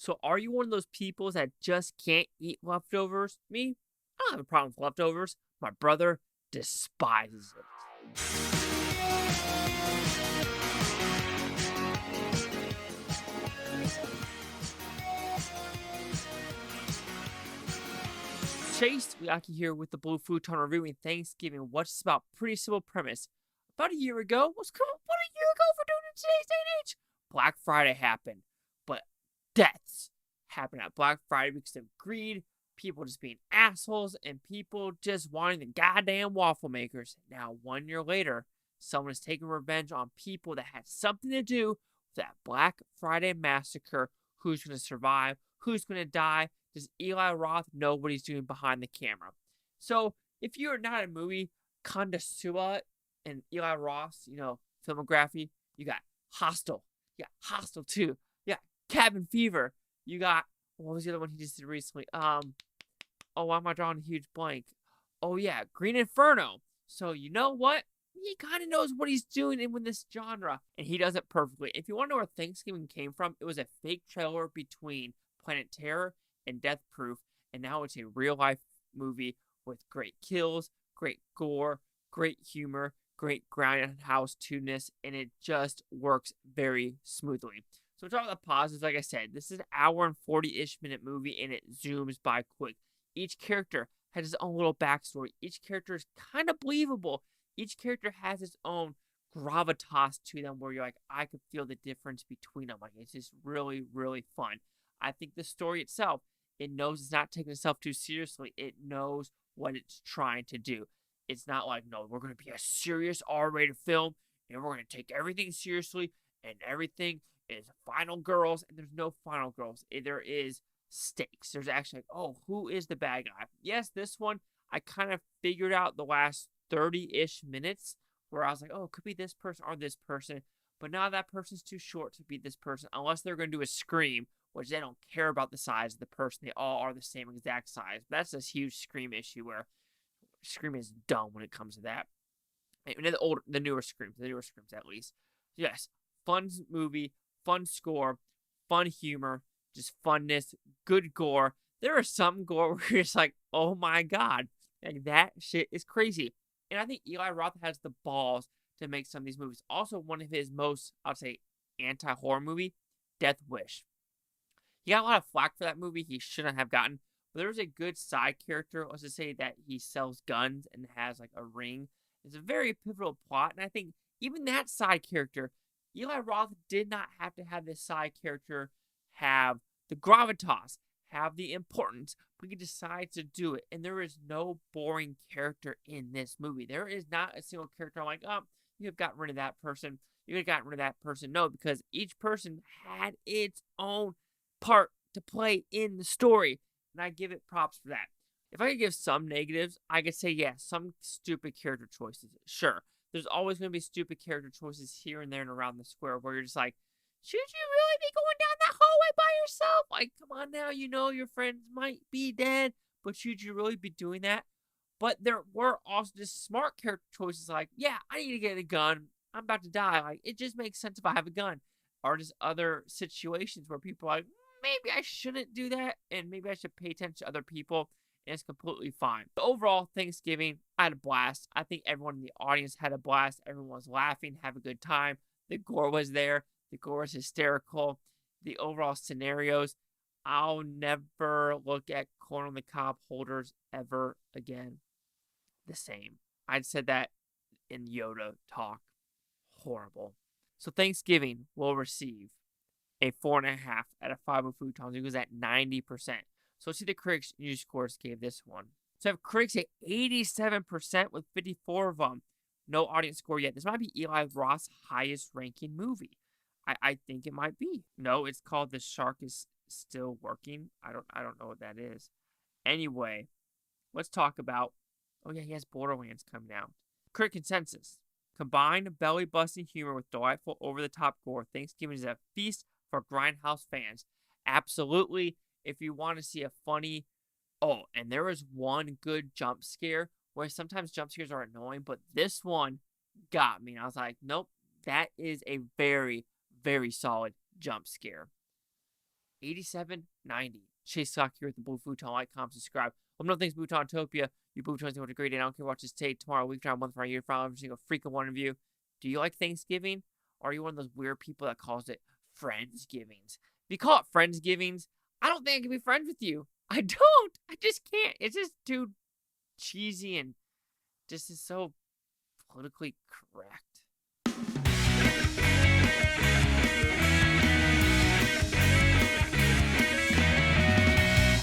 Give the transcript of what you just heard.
So are you one of those people that just can't eat leftovers? Me? I don't have a problem with leftovers. My brother despises it. Chase, Verlaque here with the Blue Futon reviewing Thanksgiving. What's about pretty simple premise. About a year ago, what a year ago for doing it in today's day and age? Black Friday happened, but deaths happened at Black Friday because of greed, people just being assholes, and people just wanting the goddamn waffle makers. Now, 1 year later, someone is taking revenge on people that had something to do with that Black Friday massacre. Who's going to survive? Who's going to die? Does Eli Roth know what he's doing behind the camera? So, if you're not a movie connoisseur and Eli Roth's, filmography, you got Hostel. You got Hostel 2. You got Cabin Fever. You got, what was the other one he just did recently? Why am I drawing a huge blank? Oh, yeah, Green Inferno. So, you know what? He kind of knows what he's doing in this genre, and he does it perfectly. If you want to know where Thanksgiving came from, it was a fake trailer between Planet Terror and Death Proof, and now it's a real-life movie with great kills, great gore, great humor, great grindhouse-to-ness, and it just works very smoothly. So we're talking about the positives. Like I said, this is an hour and 40-ish minute movie, and it zooms by quick. Each character has his own little backstory. Each character is kind of believable. Each character has its own gravitas to them where you're like, I could feel the difference between them. Like, it's just really, really fun. I think the story itself, it knows it's not taking itself too seriously. It knows what it's trying to do. It's not like, no, we're going to be a serious R-rated film, and we're going to take everything seriously, and everything is final girls, and there's no final girls. There is stakes. There's actually like, oh, who is the bad guy? Yes, this one, I kind of figured out the last 30-ish minutes where I was like, oh, it could be this person or this person, but now that person's too short to be this person, unless they're going to do a Scream, which they don't care about the size of the person. They all are the same exact size. But that's this huge Scream issue where Scream is dumb when it comes to that. And the newer Screams at least. Yes, fun movie, fun score, fun humor, just funness, good gore. There are some gore where you're just like, oh my god, like that shit is crazy. And I think Eli Roth has the balls to make some of these movies. Also, one of his most, I'd say, anti-horror movie, Death Wish. He got a lot of flack for that movie he shouldn't have gotten. But there's a good side character, let's just say that he sells guns and has like a ring. It's a very pivotal plot. And I think even that side character, Eli Roth did not have to have this side character have the gravitas, have the importance, but he decides to do it. And there is no boring character in this movie. There is not a single character I'm like, oh, you have gotten rid of that person. You have gotten rid of that person. No, because each person had its own part to play in the story, and I give it props for that. If I could give some negatives, I could say, yeah, some stupid character choices. Sure, there's always going to be stupid character choices here and there and around the square where you're just like, should you really be going down that hallway by yourself? Like, come on now, you know your friends might be dead, but should you really be doing that? But there were also just smart character choices like, yeah, I need to get a gun. I'm about to die. Like, it just makes sense if I have a gun. Or just other situations where people are like, maybe I shouldn't do that, and maybe I should pay attention to other people, and it's completely fine. But overall, Thanksgiving, I had a blast. I think everyone in the audience had a blast. Everyone was laughing, have a good time. The gore was there. The gore was hysterical. The overall scenarios, I'll never look at corn on the cob holders ever again the same. I'd said that in Yoda talk. Horrible. So Thanksgiving will receive a 4.5 out of 5 of Futons. It was at 90%. So let's see the critics' news scores gave this one. So I have critics at 87% with 54 of them. No audience score yet. This might be Eli Roth's highest ranking movie. I think it might be. No, it's called The Shark is Still Working. I don't know what that is. Anyway, let's talk about, oh yeah, he has Borderlands coming out. Critic consensus. Combined belly-busting humor with delightful over-the-top gore, Thanksgiving is a feast for Grindhouse fans. Absolutely. If you want to see a funny... Oh, and there was one good jump scare where sometimes jump scares are annoying, but this one got me. And I was like, nope, that is a very, very solid jump scare. 87.90. Chase Sock here with the Blue Futon. Like, comment, subscribe. Let me know things Butantopia. You Butons have a great day. I don't care what you say tomorrow, week, tomorrow, month, for a year, for every single freaking one of you. Do you like Thanksgiving? Or are you one of those weird people that calls it Friendsgivings? If you call it Friendsgivings, I don't think I can be friends with you. I don't. I just can't. It's just too cheesy and just is so politically correct.